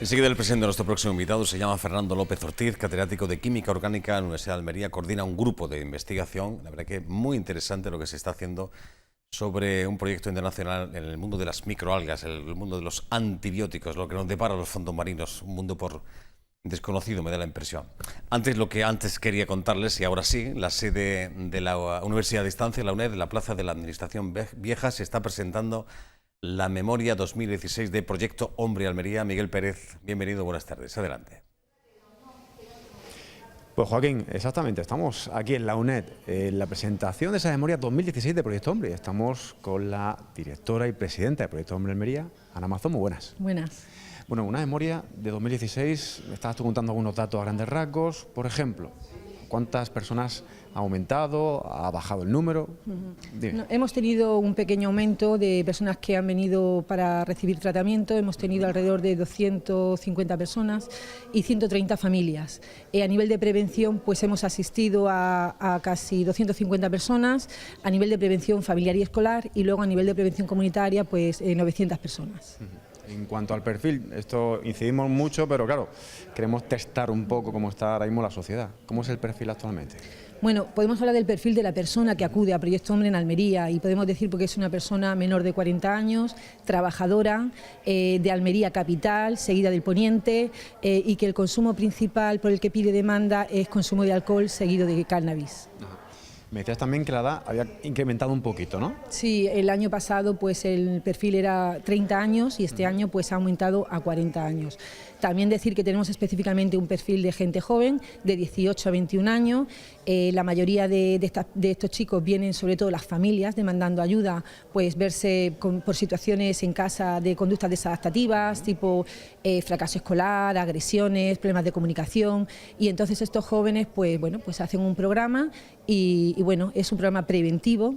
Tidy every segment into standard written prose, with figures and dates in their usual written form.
Enseguida el presidente de nuestro próximo invitado se llama Fernando López Ortiz, catedrático de Química Orgánica en la Universidad de Almería, coordina un grupo de investigación, la verdad que muy interesante lo que se está haciendo sobre un proyecto internacional en el mundo de las microalgas, el mundo de los antibióticos, lo que nos depara los fondos marinos, un mundo por desconocido, me da la impresión. Lo que antes quería contarles, y ahora sí, la sede de la Universidad de Distancia, la UNED, en la Plaza de la Administración Vieja, se está presentando la memoria 2016 de Proyecto Hombre Almería. Miguel Pérez, bienvenido, buenas tardes, adelante. Pues Joaquín, exactamente, estamos aquí en la UNED, en la presentación de esa memoria 2016 de Proyecto Hombre. Estamos con la directora y presidenta de Proyecto Hombre Almería, Ana Mazón, muy buenas. Buenas. Bueno, una memoria de 2016, me estabas tú contando algunos datos a grandes rasgos, por ejemplo, ¿cuántas personas ha aumentado, ha bajado el número? No, hemos tenido un pequeño aumento de personas que han venido para recibir tratamiento, hemos tenido alrededor de 250 personas y 130 familias. A nivel de prevención, pues hemos asistido a casi 250 personas, a nivel de prevención familiar y escolar, y luego a nivel de prevención comunitaria, pues 900 personas. En cuanto al perfil, esto incidimos mucho, pero claro, queremos testar un poco cómo está ahora mismo la sociedad. ¿Cómo es el perfil actualmente? Bueno, podemos hablar del perfil de la persona que acude a Proyecto Hombre en Almería y podemos decir porque es una persona menor de 40 años, trabajadora, de Almería capital, seguida del Poniente, y que el consumo principal por el que pide demanda es consumo de alcohol seguido de cannabis. Ajá. Me decías también que la edad había incrementado un poquito, ¿no? Sí, el año pasado pues el perfil era 30 años y este año pues ha aumentado a 40 años. También decir que tenemos específicamente un perfil de gente joven, de 18 a 21 años. La mayoría de estos chicos vienen sobre todo las familias demandando ayuda, pues verse por situaciones en casa de conductas desadaptativas, tipo fracaso escolar, agresiones, problemas de comunicación, y entonces estos jóvenes pues hacen un programa y bueno, es un programa preventivo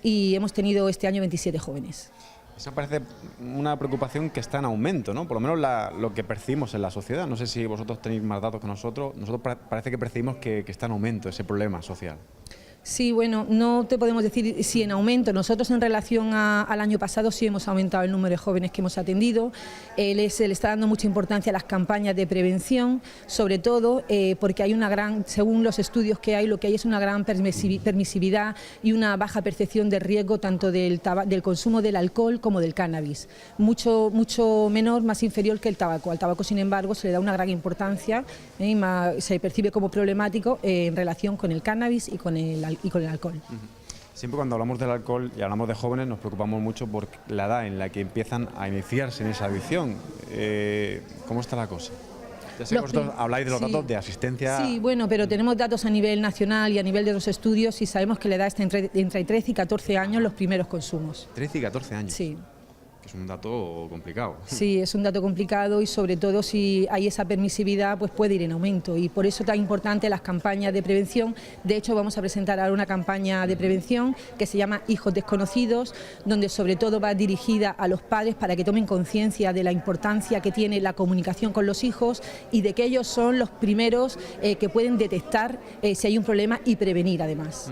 y hemos tenido este año 27 jóvenes. Eso parece una preocupación que está en aumento, ¿no? Por lo menos lo que percibimos en la sociedad. No sé si vosotros tenéis más datos que nosotros. Nosotros parece que percibimos que está en aumento ese problema social. Sí, bueno, no te podemos decir si en aumento. Nosotros en relación al año pasado sí hemos aumentado el número de jóvenes que hemos atendido. Se le está dando mucha importancia a las campañas de prevención, sobre todo porque hay una gran, según los estudios que hay, lo que hay es una gran permisividad y una baja percepción de riesgo tanto del consumo del alcohol como del cannabis. Mucho menor, más inferior que el tabaco. Al tabaco, sin embargo, se le da una gran importancia y se percibe como problemático en relación con el cannabis y con el alcohol. Siempre cuando hablamos del alcohol y hablamos de jóvenes nos preocupamos mucho por la edad en la que empiezan a iniciarse en esa adicción. ¿Cómo está la cosa? Ya sé que vosotros habláis de los datos de asistencia. Sí, bueno, pero tenemos datos a nivel nacional y a nivel de los estudios y sabemos que la edad está entre 13 y 14 años los primeros consumos. 13 y 14 años. Sí. Es un dato complicado. Sí, es un dato complicado y sobre todo si hay esa permisividad pues puede ir en aumento y por eso tan importante las campañas de prevención. De hecho vamos a presentar ahora una campaña de prevención que se llama Hijos Desconocidos, donde sobre todo va dirigida a los padres para que tomen conciencia de la importancia que tiene la comunicación con los hijos y de que ellos son los primeros que pueden detectar si hay un problema y prevenir además.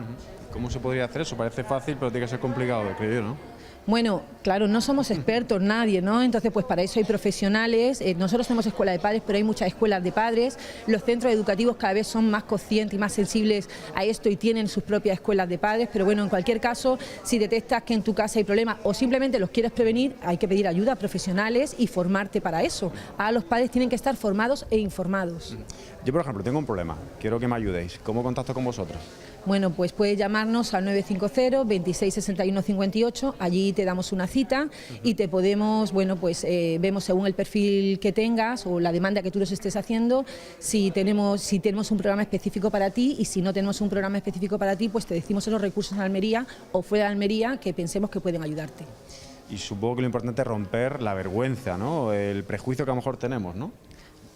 ¿Cómo se podría hacer eso? Parece fácil, pero tiene que ser complicado, creo yo, ¿no? Bueno, claro, no somos expertos nadie, ¿no? Entonces, pues para eso hay profesionales. Nosotros tenemos escuela de padres, pero hay muchas escuelas de padres. Los centros educativos cada vez son más conscientes y más sensibles a esto y tienen sus propias escuelas de padres. Pero bueno, en cualquier caso, si detectas que en tu casa hay problemas o simplemente los quieres prevenir, hay que pedir ayuda a profesionales y formarte para eso. Ahora los padres tienen que estar formados e informados. Yo, por ejemplo, tengo un problema. Quiero que me ayudéis. ¿Cómo contacto con vosotros? Bueno, pues puedes llamarnos al 950 26 61 58, allí te damos una cita y te podemos, vemos según el perfil que tengas o la demanda que tú nos estés haciendo, si tenemos un programa específico para ti y si no tenemos un programa específico para ti, pues te decimos los recursos en Almería o fuera de Almería que pensemos que pueden ayudarte. Y supongo que lo importante es romper la vergüenza, ¿no? El prejuicio que a lo mejor tenemos, ¿no?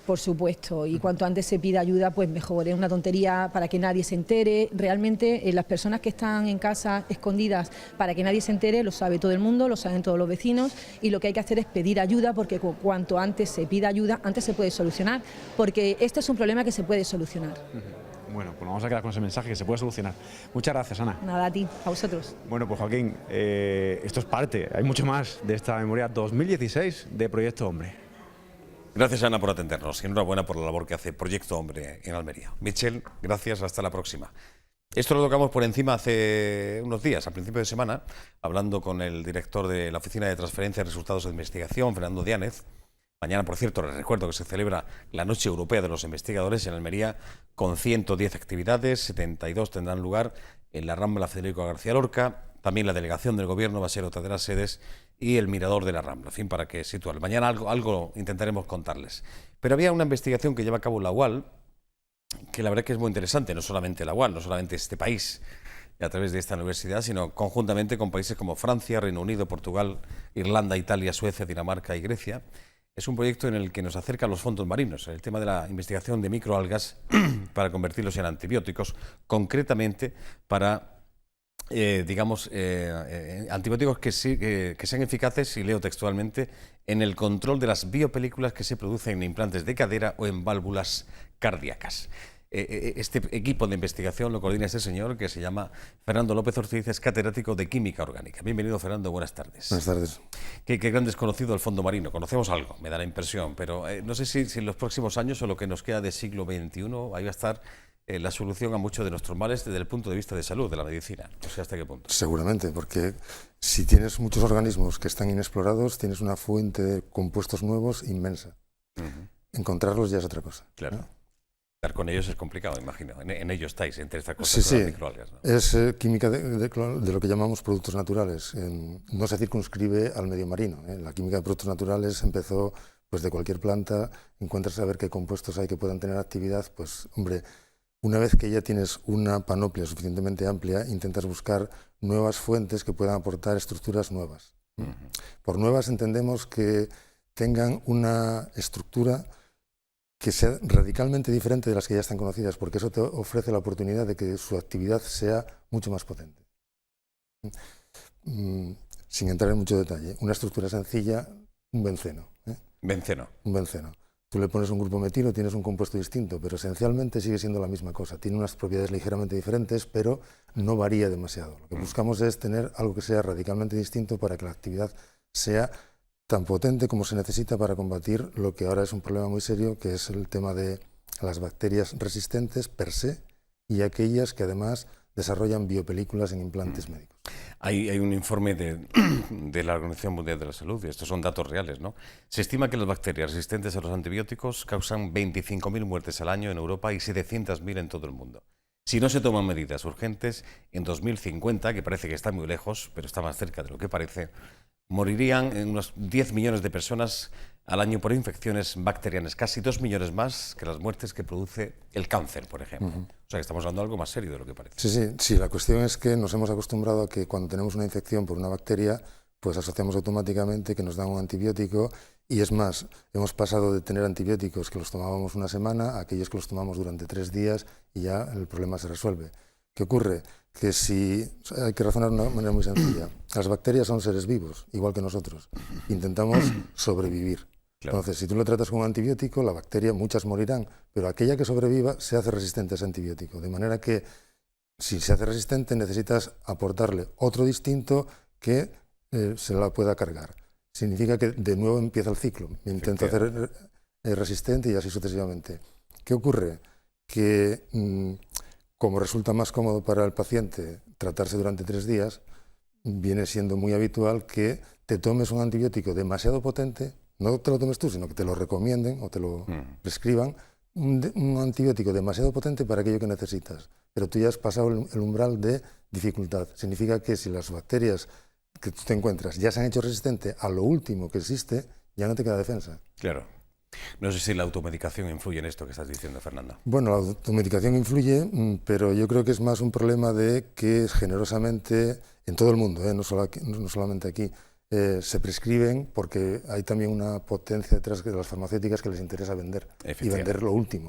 Por supuesto, y cuanto antes se pida ayuda, pues mejor. Es una tontería para que nadie se entere. Realmente las personas que están en casa escondidas para que nadie se entere, lo sabe todo el mundo, lo saben todos los vecinos y lo que hay que hacer es pedir ayuda porque cuanto antes se pida ayuda, antes se puede solucionar, porque este es un problema que se puede solucionar. Bueno, pues vamos a quedar con ese mensaje que se puede solucionar. Muchas gracias, Ana. Nada, a ti, a vosotros. Bueno, pues Joaquín, esto es parte, hay mucho más de esta memoria 2016 de Proyecto Hombre. Gracias, Ana, por atendernos y enhorabuena por la labor que hace Proyecto Hombre en Almería. Michel, gracias, hasta la próxima. Esto lo tocamos por encima hace unos días, a principio de semana, hablando con el director de la Oficina de Transferencia de Resultados de Investigación, Fernando Diánez. Mañana, por cierto, les recuerdo que se celebra la Noche Europea de los Investigadores en Almería, con 110 actividades, 72 tendrán lugar en la Rambla Federico García Lorca. También la delegación del Gobierno va a ser otra de las sedes y el Mirador de la Rambla, en fin, para que situar. Mañana algo intentaremos contarles. Pero había una investigación que lleva a cabo la UAL, que la verdad que es muy interesante, no solamente la UAL, no solamente este país, a través de esta universidad, sino conjuntamente con países como Francia, Reino Unido, Portugal, Irlanda, Italia, Suecia, Dinamarca y Grecia. Es un proyecto en el que nos acerca a los fondos marinos, el tema de la investigación de microalgas para convertirlos en antibióticos, concretamente para antibióticos que sean eficaces, y leo textualmente, en el control de las biopelículas que se producen en implantes de cadera o en válvulas cardíacas. Este equipo de investigación lo coordina este señor que se llama Fernando López Ortiz, es catedrático de Química Orgánica. Bienvenido, Fernando, buenas tardes. Buenas tardes. Qué gran desconocido el fondo marino. Conocemos algo, me da la impresión, pero no sé si en los próximos años o lo que nos queda de siglo XXI ahí va a estar la solución a muchos de nuestros males desde el punto de vista de salud, de la medicina. No sé hasta qué punto. Seguramente, porque si tienes muchos organismos que están inexplorados, tienes una fuente de compuestos nuevos inmensa. Encontrarlos ya es otra cosa, claro. ¿no? Estar con ellos es complicado, imagino. En ello estáis, entre estas cosas, sí, las microalgas, ¿no? Es química de lo que llamamos productos naturales. No se circunscribe al medio marino. La química de productos naturales empezó pues, de cualquier planta. Encuentras a ver qué compuestos hay que puedan tener actividad. Pues, hombre, una vez que ya tienes una panoplia suficientemente amplia, intentas buscar nuevas fuentes que puedan aportar estructuras nuevas. Por nuevas entendemos que tengan una estructura que sea radicalmente diferente de las que ya están conocidas, porque eso te ofrece la oportunidad de que su actividad sea mucho más potente. Sin entrar en mucho detalle, una estructura sencilla, un benceno. Benceno. Un benceno. Tú le pones un grupo metilo, tienes un compuesto distinto, pero esencialmente sigue siendo la misma cosa. Tiene unas propiedades ligeramente diferentes, pero no varía demasiado. Lo que buscamos es tener algo que sea radicalmente distinto para que la actividad sea tan potente como se necesita para combatir lo que ahora es un problema muy serio, que es el tema de las bacterias resistentes per se y aquellas que además desarrollan biopelículas en implantes médicos. Hay un informe de la Organización Mundial de la Salud, y estos son datos reales, ¿no? Se estima que las bacterias resistentes a los antibióticos causan 25.000 muertes al año en Europa y 700.000 en todo el mundo. Si no se toman medidas urgentes, en 2050, que parece que está muy lejos, pero está más cerca de lo que parece, morirían unos 10 millones de personas al año por infecciones bacterianas, casi 2 millones más que las muertes que produce el cáncer, por ejemplo. O sea que estamos hablando de algo más serio de lo que parece. Sí, la cuestión es que nos hemos acostumbrado a que cuando tenemos una infección por una bacteria, pues asociamos automáticamente que nos dan un antibiótico, y es más, hemos pasado de tener antibióticos que los tomábamos una semana a aquellos que los tomamos durante 3 días y ya el problema se resuelve. ¿Qué ocurre? Que si hay que razonar de una manera muy sencilla. Las bacterias son seres vivos, igual que nosotros. Intentamos sobrevivir. Claro. Entonces, si tú lo tratas con un antibiótico, la bacteria, muchas morirán, pero aquella que sobreviva se hace resistente a ese antibiótico. De manera que, si se hace resistente, necesitas aportarle otro distinto que se la pueda cargar. Significa que de nuevo empieza el ciclo. Me intento hacer resistente y así sucesivamente. ¿Qué ocurre? Que como resulta más cómodo para el paciente tratarse durante 3 días, viene siendo muy habitual que te tomes un antibiótico demasiado potente, no te lo tomes tú, sino que te lo recomienden o te lo prescriban, un antibiótico demasiado potente para aquello que necesitas, pero tú ya has pasado el umbral de dificultad. Significa que si las bacterias que tú te encuentras ya se han hecho resistentes a lo último que existe, ya no te queda defensa. Claro. No sé si la automedicación influye en esto que estás diciendo, Fernando. Bueno, la automedicación influye, pero yo creo que es más un problema de que generosamente, en todo el mundo, no solamente aquí, se prescriben porque hay también una potencia detrás de las farmacéuticas que les interesa vender y vender lo último.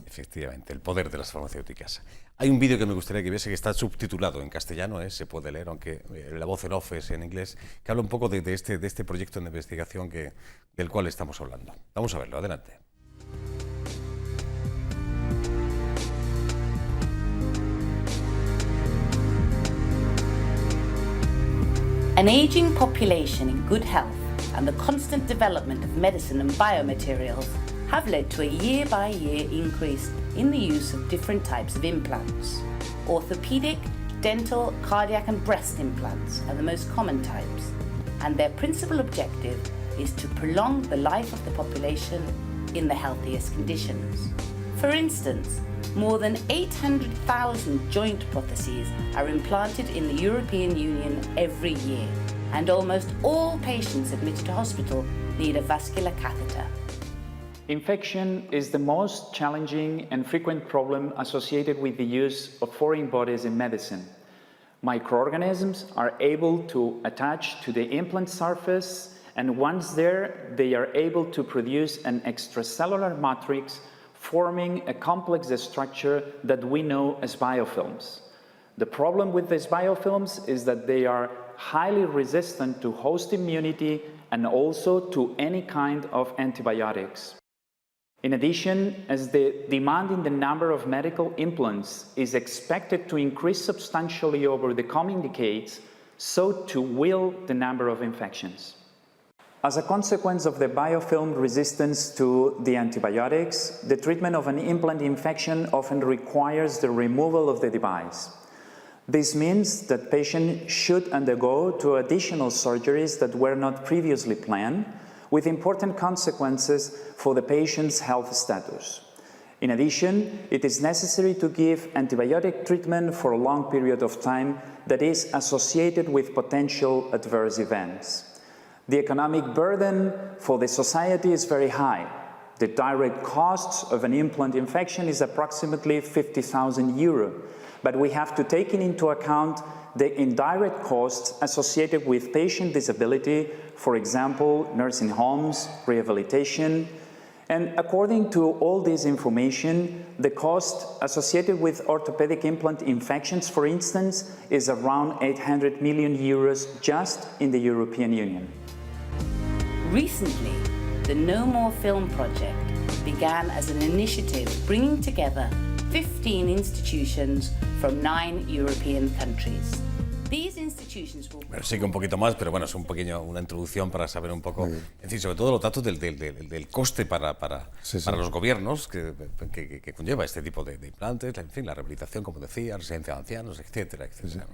Efectivamente, el poder de las farmacéuticas. Hay un vídeo que me gustaría que viese que está subtitulado en castellano, se puede leer, aunque la voz en off es en inglés, que habla un poco de este proyecto de investigación del cual estamos hablando. Vamos a verlo, adelante. An aging population in good health and the constant development of medicine and biomaterials have led to a year-by-year increase in the use of different types of implants. Orthopedic, dental, cardiac and breast implants are the most common types, and their principal objective is to prolong the life of the population in the healthiest conditions. For instance, more than 800,000 joint prostheses are implanted in the European Union every year, and almost all patients admitted to hospital need a vascular catheter. Infection is the most challenging and frequent problem associated with the use of foreign bodies in medicine. Microorganisms are able to attach to the implant surface, and once there, they are able to produce an extracellular matrix forming a complex structure that we know as biofilms. The problem with these biofilms is that they are highly resistant to host immunity and also to any kind of antibiotics. In addition, as the demand in the number of medical implants is expected to increase substantially over the coming decades, so too will the number of infections. As a consequence of the biofilm resistance to the antibiotics, the treatment of an implant infection often requires the removal of the device. This means that patients should undergo two additional surgeries that were not previously planned, with important consequences for the patient's health status. In addition, it is necessary to give antibiotic treatment for a long period of time that is associated with potential adverse events. The economic burden for the society is very high. The direct costs of an implant infection is approximately 50,000 euro, but we have to take into account the indirect costs associated with patient disability, for example, nursing homes, rehabilitation. And according to all this information, the cost associated with orthopedic implant infections, for instance, is around 800 million euros just in the European Union. Recently, the No More Film project began as an initiative bringing together 15 institutions from 9 European countries. These institutions will... Bueno, sigue un poquito más, pero bueno, es una introducción para saber un poco, en fin, sobre todo los datos del coste para los gobiernos que conlleva este tipo de implantes, en fin, la rehabilitación, como decía, residencia de ancianos, etcétera, etcétera. Sí.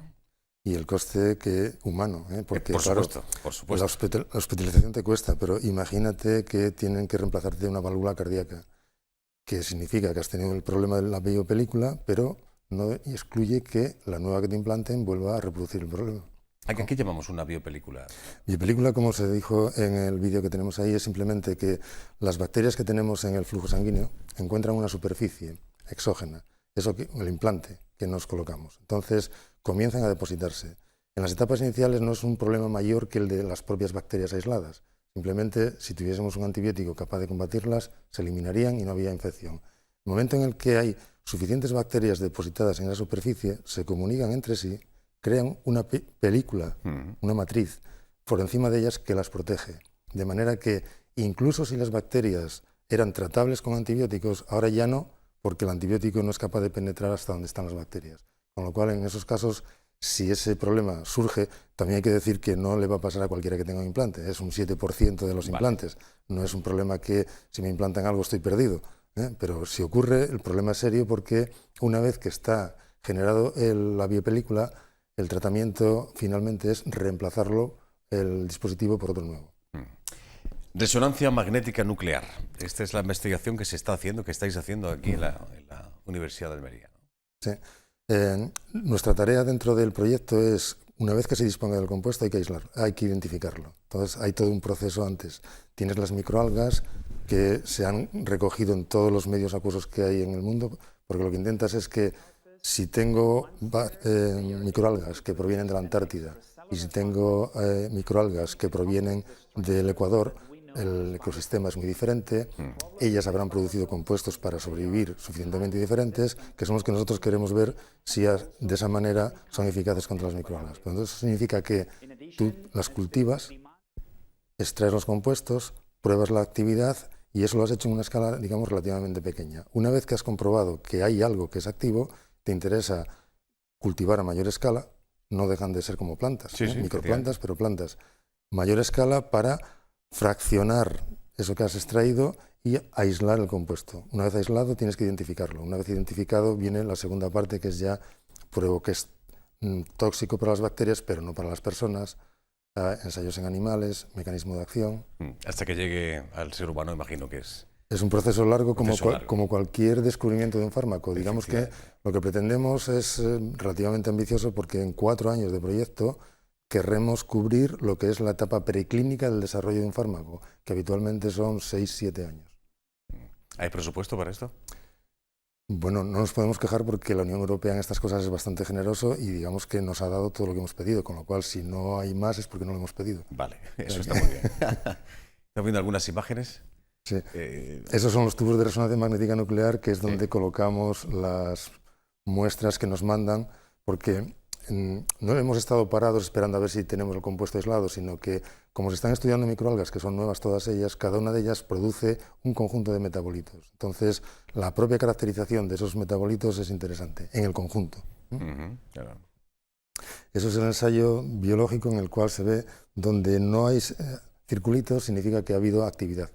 Y el coste humano, porque por supuesto, claro, por supuesto. La hospitalización te cuesta, pero imagínate que tienen que reemplazarte una válvula cardíaca, que significa que has tenido el problema de la biopelícula, pero no excluye que la nueva que te implanten vuelva a reproducir el problema. ¿A qué llamamos una biopelícula? Biopelícula, como se dijo en el vídeo que tenemos ahí, es simplemente que las bacterias que tenemos en el flujo sanguíneo encuentran una superficie exógena, eso que el implante que nos colocamos. Entonces comienzan a depositarse. En las etapas iniciales no es un problema mayor que el de las propias bacterias aisladas. Simplemente, si tuviésemos un antibiótico capaz de combatirlas, se eliminarían y no había infección. En el momento en el que hay suficientes bacterias depositadas en la superficie, se comunican entre sí, crean una película, una matriz, por encima de ellas que las protege. De manera que, incluso si las bacterias eran tratables con antibióticos, ahora ya no, porque el antibiótico no es capaz de penetrar hasta donde están las bacterias. Con lo cual, en esos casos, si ese problema surge, también hay que decir que no le va a pasar a cualquiera que tenga un implante. Es un 7% de los implantes. No es un problema que si me implantan algo estoy perdido. Pero si ocurre, el problema es serio porque una vez que está generado la biopelícula, el tratamiento finalmente es reemplazarlo, el dispositivo, por otro nuevo. Resonancia magnética nuclear. Esta es la investigación que se está haciendo, que estáis haciendo aquí en la Universidad de Almería, ¿no? Sí. Nuestra tarea dentro del proyecto es, una vez que se disponga del compuesto, hay que aislarlo, hay que identificarlo. Entonces hay todo un proceso antes. Tienes las microalgas que se han recogido en todos los medios acuosos que hay en el mundo, porque lo que intentas es que si tengo microalgas que provienen de la Antártida y si tengo microalgas que provienen del Ecuador, el ecosistema es muy diferente, ellas habrán producido compuestos para sobrevivir suficientemente diferentes, que son los que nosotros queremos ver si de esa manera son eficaces contra las microalgas. Pero entonces eso significa que tú las cultivas, extraes los compuestos, pruebas la actividad y eso lo has hecho en una escala, digamos, relativamente pequeña. Una vez que has comprobado que hay algo que es activo, te interesa cultivar a mayor escala, no dejan de ser como plantas, microplantas, pero plantas, mayor escala para fraccionar eso que has extraído y aislar el compuesto. Una vez aislado tienes que identificarlo. Una vez identificado viene la segunda parte, que es ya pruebo que es tóxico para las bacterias, pero no para las personas, ensayos en animales, mecanismo de acción. Hasta que llegue al ser humano, imagino que es... Es un proceso largo, como cualquier descubrimiento de un fármaco. Digamos que lo que pretendemos es relativamente ambicioso, porque en 4 años de proyecto querremos cubrir lo que es la etapa preclínica del desarrollo de un fármaco, que habitualmente son 6-7 años. ¿Hay presupuesto para esto? Bueno, no nos podemos quejar porque la Unión Europea en estas cosas es bastante generoso y digamos que nos ha dado todo lo que hemos pedido, con lo cual si no hay más es porque no lo hemos pedido. Vale, eso está muy bien. ¿Estás viendo algunas imágenes? Sí, esos son los tubos de resonancia magnética nuclear, que es donde colocamos las muestras que nos mandan, porque no hemos estado parados esperando a ver si tenemos el compuesto aislado, sino que como se están estudiando microalgas, que son nuevas todas ellas, cada una de ellas produce un conjunto de metabolitos. Entonces, la propia caracterización de esos metabolitos es interesante, en el conjunto. Claro. Eso es el ensayo biológico en el cual se ve donde no hay circulitos, significa que ha habido actividad.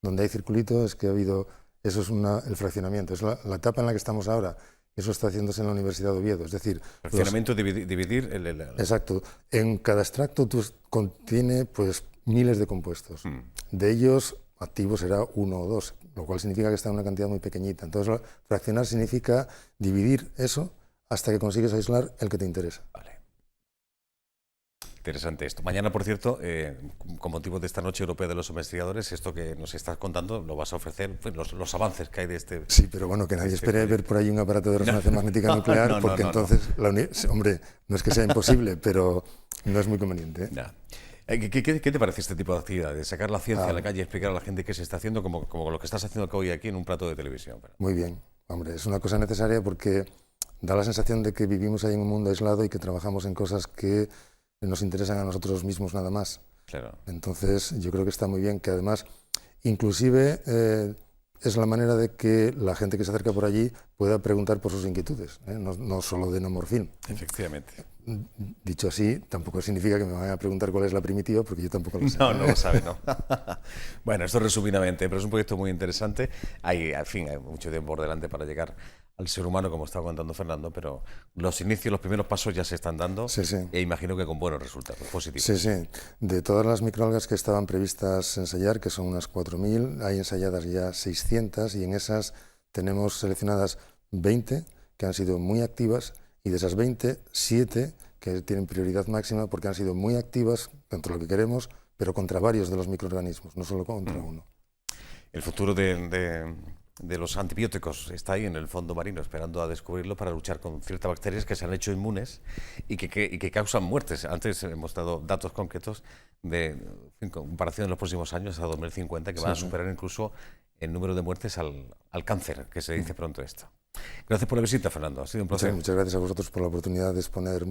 Donde hay circulitos es que ha habido, eso es el fraccionamiento, es la etapa en la que estamos ahora. Eso está haciéndose en la Universidad de Oviedo, es decir... Fraccionamiento, dividir Exacto. En cada extracto contiene pues miles de compuestos. De ellos, activos será 1 o 2, lo cual significa que está en una cantidad muy pequeñita. Entonces, fraccionar significa dividir eso hasta que consigues aislar el que te interesa. Vale. Interesante esto. Mañana, por cierto, con motivo de esta Noche Europea de los Investigadores, esto que nos estás contando lo vas a ofrecer, los avances que hay de este... Sí, pero bueno, que nadie espere ver por ahí un aparato de resonancia magnética nuclear, porque entonces, hombre, no es que sea imposible, pero no es muy conveniente. ¿Qué te parece este tipo de actividades? Sacar la ciencia a la calle y explicar a la gente qué se está haciendo, como lo que estás haciendo hoy aquí en un plato de televisión. Muy bien, hombre, es una cosa necesaria porque da la sensación de que vivimos ahí en un mundo aislado y que trabajamos en cosas que nos interesan a nosotros mismos nada más. Claro. Entonces yo creo que está muy bien, que además inclusive es la manera de que la gente que se acerca por allí pueda preguntar por sus inquietudes, no solo de Nomorfin. Efectivamente. Dicho así, tampoco significa que me vayan a preguntar cuál es la primitiva, porque yo tampoco lo sé. No lo sabe, no. Bueno, esto resumidamente, pero es un proyecto muy interesante. Hay mucho tiempo por delante para llegar al ser humano, como estaba contando Fernando, pero los inicios, los primeros pasos ya se están dando, e imagino que con buenos resultados positivos. Sí. De todas las microalgas que estaban previstas ensayar, que son unas 4.000, hay ensayadas ya 600 y en esas tenemos seleccionadas 20 que han sido muy activas, y de esas 20, 7 que tienen prioridad máxima porque han sido muy activas contra lo que queremos, pero contra varios de los microorganismos, no solo contra uno. El futuro de los antibióticos está ahí en el fondo marino, esperando a descubrirlo para luchar con ciertas bacterias que se han hecho inmunes y que causan muertes. Antes hemos dado datos concretos de comparación en los próximos años a 2050, que van a superar incluso el número de muertes al cáncer, que se dice pronto esto. Gracias por la visita, Fernando. Ha sido un placer. Muchas gracias a vosotros por la oportunidad de exponer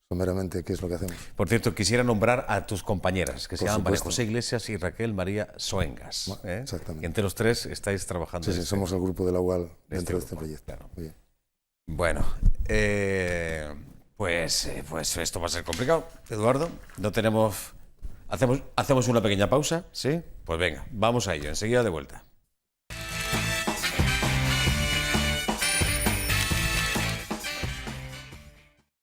someramente qué es lo que hacemos. Por cierto, quisiera nombrar a tus compañeras, que se llaman María José Iglesias y Raquel María Soengas. Exactamente. Y entre los tres estáis trabajando. Sí, somos el grupo de la UAL dentro de este proyecto. Claro. Muy bien. Bueno, pues esto va a ser complicado, Eduardo. No tenemos... ¿Hacemos una pequeña pausa? ¿Sí? Pues venga, vamos a ello, enseguida de vuelta.